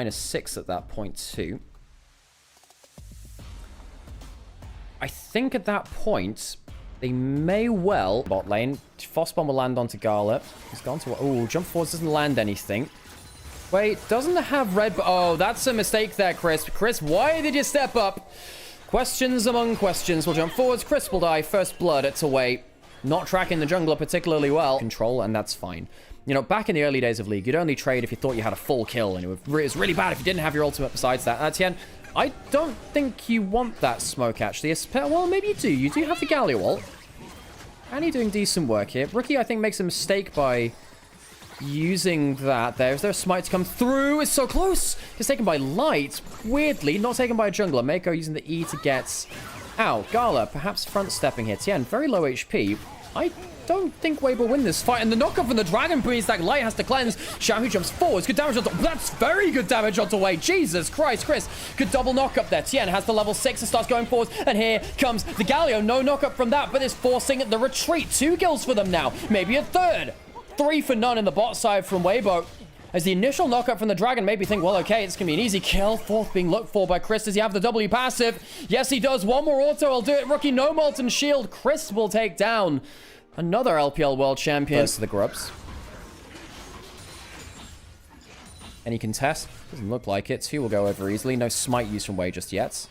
-6 at that point too. I think at that point, they may well... Bot lane. Frostbomb will land onto Gala. He's gone to... Oh, jump forwards doesn't land anything. Wait, doesn't have red... Oh, that's a mistake there, Chris. Chris, why did you step up? Questions among questions. We'll jump forwards. Chris will die. First blood. It's away. Not tracking the jungler particularly well. Control, and that's fine. You know, back in the early days of League, you'd only trade if you thought you had a full kill, and it was really bad if you didn't have your ultimate besides that. Tien, I don't think you want that smoke, actually. Well, maybe you do. You do have the Galio ult. And you're doing decent work here. Rookie, I think, makes a mistake by using that there. Is there a smite to come through? It's so close. It's taken by Light. Weirdly, not taken by a jungler. Mako using the E to get out. Gala, perhaps front stepping here. Tien, very low HP. I don't think Weibo will win this fight. And the knockup from the Dragon Priest, that Light has to cleanse. Xiaohu jumps forwards. Good damage onto... That's very good damage onto Wei. Jesus Christ, Chris. Good double knockup there. Tien has the level 6 and starts going forwards. And here comes the Galio. No knockup from that, but it's forcing the retreat. 2 kills for them now. Maybe a third. 3 for none in the bot side from Weibo. As the initial knockup from the Dragon made me think, well, okay, it's going to be an easy kill. 4th being looked for by Chris. Does he have the W passive? Yes, he does. One more auto. I'll do it. Rookie, no Molten Shield. Chris will take down another LPL World Champion. First to the Grubs. Any contest? Doesn't look like it. 2 will go over easily. No smite use from Wei just yet.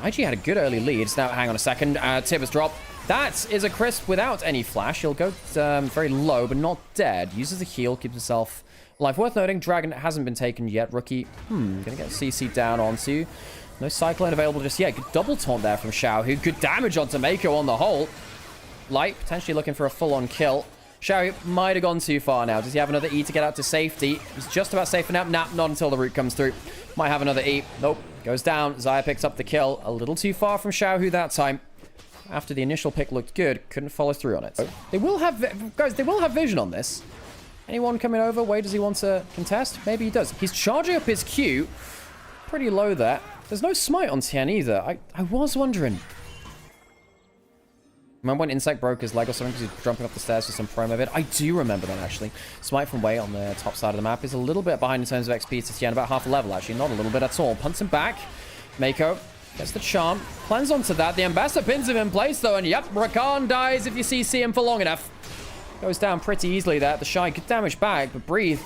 IG had a good early lead. Now, hang on a second. Tibber's drop. That is a Crisp without any flash. He'll go very low, but not dead. Uses a heal, keeps himself alive. Worth noting, Dragon hasn't been taken yet. Rookie, gonna get CC down onto. No Cyclone available just yet. Good double taunt there from Xiaohu. Good damage onto Mako on the whole. Light, potentially looking for a full-on kill. Xiaohu might have gone too far now. Does he have another E to get out to safety? He's just about safe enough. Nah, not until the root comes through. Might have another E. Nope. Goes down. Xayah picks up the kill. A little too far from Xiaohu that time. After the initial pick looked good, couldn't follow through on it. They will have... Guys, they will have vision on this. Anyone coming over? Wait, does he want to contest? Maybe he does. He's charging up his Q. Pretty low there. There's no smite on Tien either. I was wondering. Remember when Insect broke his leg or something because he was jumping up the stairs for some promo bit? I do remember that, actually. Smite from Wei on the top side of the map is a little bit behind in terms of XP to Tien. About half a level, actually. Not a little bit at all. Punts him back. Mako gets the charm. Cleanse onto that. The Ambassador pins him in place, though. And yep, Rakan dies if you CC him for long enough. Goes down pretty easily there. The Shy, good damage back, but Breathe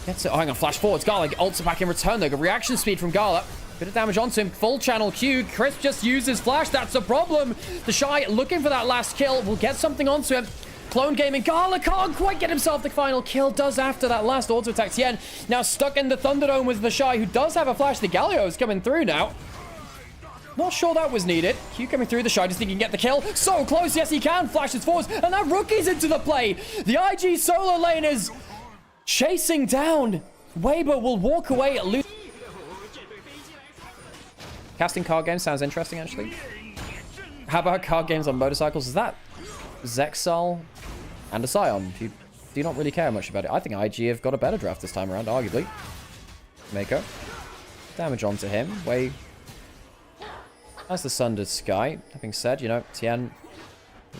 gets it. Oh, hang on, flash forwards. Gala ults back in return, though. Good reaction speed from Gala. Bit of damage onto him. Full channel Q. Chris just uses flash. That's a problem. The Shy looking for that last kill. Will get something onto him. Clone Gaming. Gala can't quite get himself the final kill. Does after that last auto attack. Tien now stuck in the Thunderdome with the Shy, who does have a flash. The Galio is coming through now. Not sure that was needed. Q coming through. The Shy just think he can get the kill. So close. Yes, he can. Flashes forwards. And that Rookie's into the play. The IG solo lane is chasing down. Weibo will walk away at loot. Casting card games sounds interesting, actually. How about card games on motorcycles? Is that Zexal and a Scion? If you do not really care much about it. I think IG have got a better draft this time around, arguably. Mako. Damage onto him. Wei. As the Sundered Sky. Having said, you know, Tien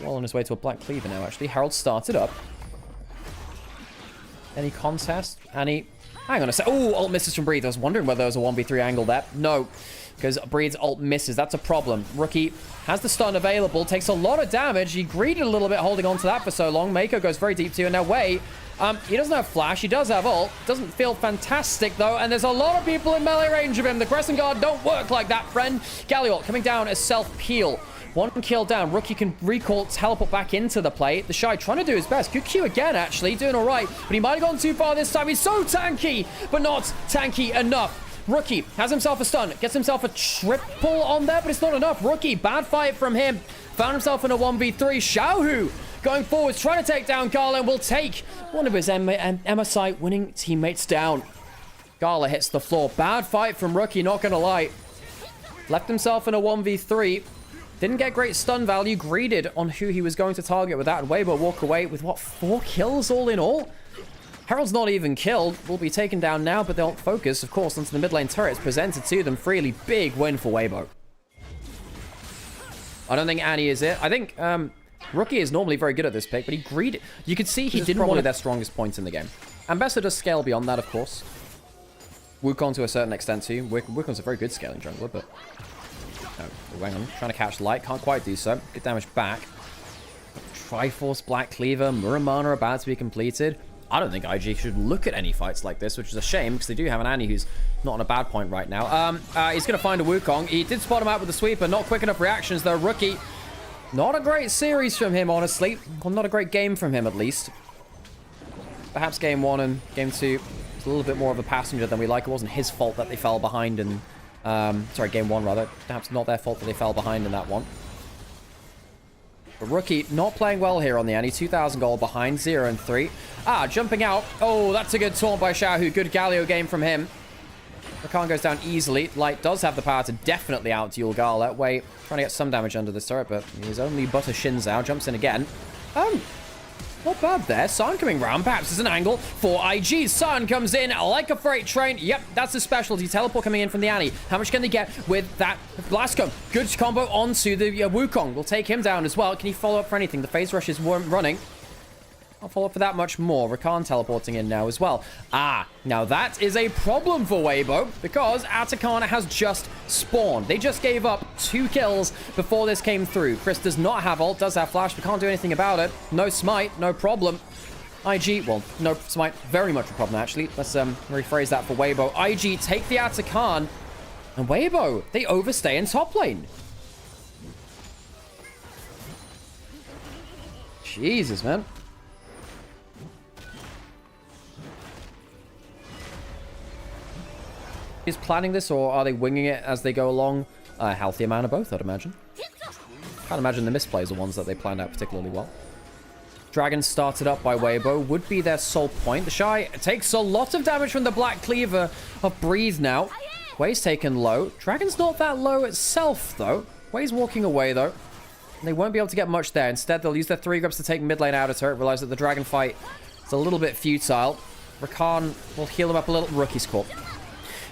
well on his way to a Black Cleaver now, actually. Herald started up. Any contest? Any... Hang on a sec. Oh, ult misses from Breathe. I was wondering whether there was a 1v3 angle there. No, because Breathe's ult misses. That's a problem. Rookie has the stun available. Takes a lot of damage. He greeted a little bit holding on to that for so long. Mako goes very deep too. And now Wei, he doesn't have flash. He does have ult. Doesn't feel fantastic, though. And there's a lot of people in melee range of him. The Crescent Guard don't work like that, friend. Galliot coming down as self-peel. 1 kill down. Rookie can recall, teleport back into the play. The Shy trying to do his best. Good Q again, actually. Doing all right. But he might have gone too far this time. He's so tanky, but not tanky enough. Rookie has himself a stun. Gets himself a triple on there, but it's not enough. Rookie, bad fight from him. Found himself in a 1v3. Xiaohu going forwards, trying to take down Gala, and will take one of his MSI winning teammates down. Gala hits the floor. Bad fight from Rookie, not going to lie. Left himself in a 1v3. Didn't get great stun value. Greeded on who he was going to target with that. And Weibo walk away with, what, 4 kills all in all? Herald's not even killed. Will be taken down now, but they'll focus, of course, onto the mid lane turrets presented to them freely. Big win for Weibo. I don't think Annie is it. I think Rookie is normally very good at this pick, but he greeded. You could see he didn't want their strongest points in the game. Ambassador does scale beyond that, of course. Wukong to a certain extent too. Wukong's a very good scaling jungler, but... Oh, hang on. Trying to catch light. Can't quite do so. Good damage back. Triforce, Black Cleaver, Muramana about to be completed. I don't think IG should look at any fights like this, which is a shame, because they do have an Annie who's not on a bad point right now. He's going to find a Wukong. He did spot him out with the sweeper. Not quick enough reactions, though. Rookie. Not a great series from him, honestly. Well, not a great game from him, at least. Perhaps game 1 and game 2 was a little bit more of a passenger than we like. It wasn't his fault that they fell behind in... sorry, game 1, rather. Perhaps not their fault that they fell behind in that one. But Rookie not playing well here on the Annie. 2,000 gold behind, 0 and 3. Jumping out. Oh, that's a good taunt by Xiaohu. Good Galio game from him. Rakan goes down easily. Light does have the power to definitely out-duel Gala. Wei trying to get some damage under this turret, but he's only but a Shinzao. Jumps in again. Not bad there. San coming round. Perhaps there's an angle for IG. San comes in like a freight train. Yep, that's his specialty. Teleport coming in from the Annie. How much can they get with that blast comb? Good combo onto the Wukong. We'll take him down as well. Can he follow up for anything? The phase rushes weren't running. I'll follow up for that much more. Rakan teleporting in now as well. Now that is a problem for Weibo, because Atakan has just spawned. They just gave up 2 kills before this came through. Chris does not have ult, does have flash, but can't do anything about it. No smite, no problem. IG, well, no smite, very much a problem actually. Let's rephrase that for Weibo. IG take the Atakan, and Weibo, they overstay in top lane. Jesus, man. Is planning this, or are they winging it as they go along? A healthy amount of both, I'd imagine. Can't imagine the misplays are ones that they planned out particularly well. Dragon started up by Weibo would be their sole point. The Shy takes a lot of damage from the Black Cleaver of Breathe now. Wei's taken low. Dragon's not that low itself, though. Wei's walking away, though. They won't be able to get much there. Instead, they'll use their 3 grubs to take mid lane out of turret. Realize that the Dragon fight is a little bit futile. Rakan will heal him up a little. Rookie's caught.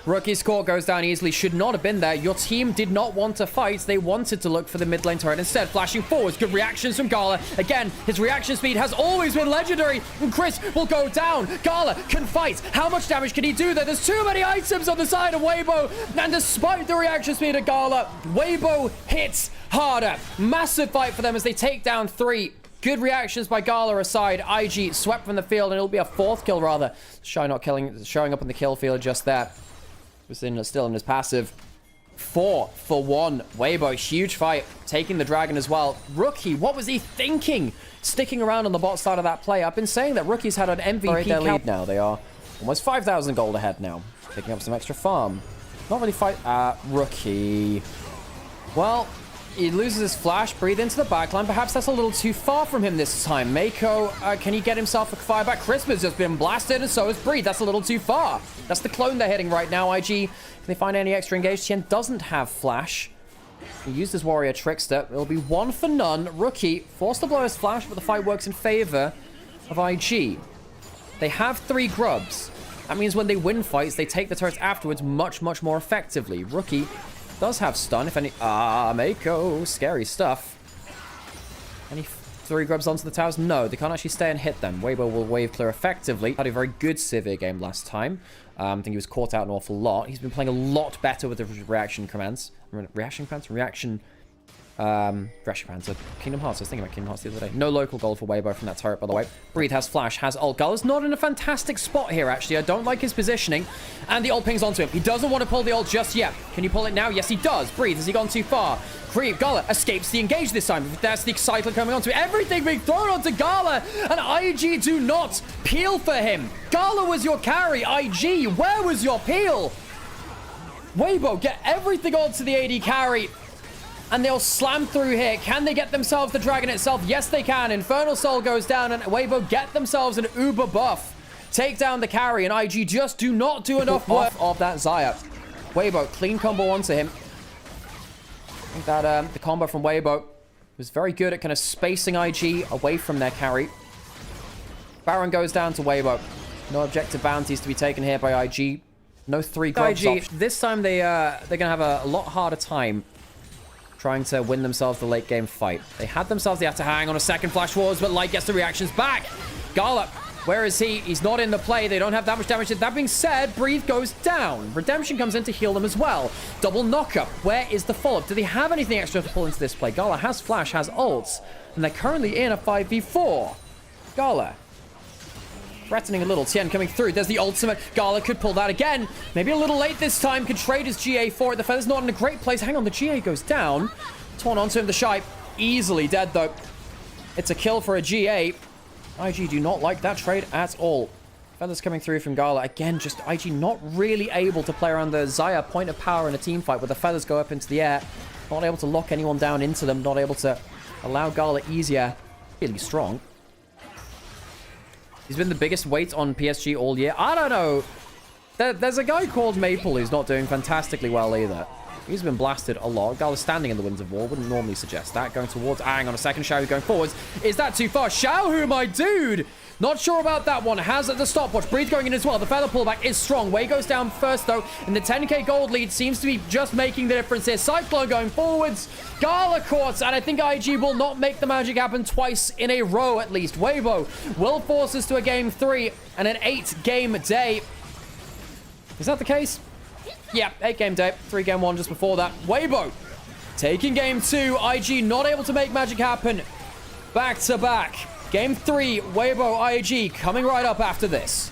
Rookie's court goes down easily. Should not have been there. Your team did not want to fight. They wanted to look for the mid lane turret. Instead, flashing forwards. Good reactions from Gala. Again, his reaction speed has always been legendary. And Chris will go down. Gala can fight. How much damage can he do there? There's too many items on the side of Weibo. And despite the reaction speed of Gala, Weibo hits harder. Massive fight for them as they take down 3. Good reactions by Gala aside. IG swept from the field, and it'll be a 4th kill rather. Shy not killing, showing up in the kill field just there. Still in his passive. 4 for 1. Weibo, huge fight. Taking the Dragon as well. Rookie, what was he thinking? Sticking around on the bot side of that play. I've been saying that Rookie's had an MVP their lead now. They are almost 5,000 gold ahead now. Picking up some extra farm. Not really fight. Rookie. Well, he loses his flash. Breathe into the backline. Perhaps that's a little too far from him this time. Mako, can he get himself a fire back? Crisp's just been blasted, and so is Breathe. That's a little too far. That's the clone they're hitting right now. IG, can they find any extra engage? Tien doesn't have flash. He used his warrior trickster. It'll be 1 for none. Rookie forced to blow his flash, but the fight works in favor of IG. They have 3 grubs. That means when they win fights, they take the turrets afterwards much, much more effectively. Rookie does have stun, if any. Mako, scary stuff. Any 3 grubs onto the towers? No, they can't actually stay and hit them. Weibo will wave clear effectively. Had a very good Sivir game last time. I think he was caught out an awful lot. He's been playing a lot better with the reaction commands. Reaction commands? Reaction commands. Kingdom Hearts. I was thinking about Kingdom Hearts the other day. No local gold for Weibo from that turret, by the way. Breathe has flash, has ult. Gala's not in a fantastic spot here, actually. I don't like his positioning. And the ult pings onto him. He doesn't want to pull the ult just yet. Can you pull it now? Yes, he does. Breathe. Has he gone too far? Creep. Gala escapes the engage this time. That's the cycler coming onto it. Everything being thrown onto Gala. And IG do not peel for him. Gala was your carry. IG, where was your peel? Weibo, get everything onto the AD carry. And they'll slam through here. Can they get themselves the Dragon itself? Yes, they can. Infernal Soul goes down, and Weibo get themselves an uber buff. Take down the carry, and IG just do not do enough work of that Xayah. Weibo, clean combo onto him. I think that the combo from Weibo was very good at kind of spacing IG away from their carry. Baron goes down to Weibo. No objective bounties to be taken here by IG. No 3 grubs. IG, this time they're going to have a lot harder time trying to win themselves the late game fight. They had themselves the have to hang on a second flash forwards, but Light gets the reactions back. Gala Where is he? He's not in the play. They don't have that much damage. That being said, Breathe goes down. Redemption comes in to heal them as well. Double knockup. Where is the follow-up? Do they have anything extra to pull into this play? Gala has flash, has ults, and they're currently in a 5v4. Gala threatening a little. Tien coming through. There's the ultimate. Gala could pull that again. Maybe a little late this time. Could trade his GA for it. The Feather's not in a great place. Hang on, the GA goes down. Torn onto him. The Shy easily dead, though. It's a kill for a GA. IG do not like that trade at all. Feathers coming through from Gala. Again, just IG not really able to play around the Xayah point of power in a team fight where the Feathers go up into the air. Not able to lock anyone down into them. Not able to allow Gala easier. Really strong. He's been the biggest weight on PSG all year. I don't know. There's a guy called Maple who's not doing fantastically well either. He's been blasted a lot. Gala's standing in the Winds of War. Wouldn't normally suggest that. Going towards... hang on a second. Xiao going forwards. Is that too far? Xiao, my dude! Not sure about that one. Has the stopwatch. Breathe going in as well. The Feather pullback is strong. Wei goes down first, though. And the 10k gold lead seems to be just making the difference here. Cyclone going forwards. Gala courts. And I think IG will not make the magic happen twice in a row, at least. Weibo will force us to a game 3 and an 8-game day. Is that the case? Yeah, 8-game day. 3-game 1 just before that. Weibo taking game 2. IG not able to make magic happen. Back to back. Game 3, Weibo IG coming right up after this.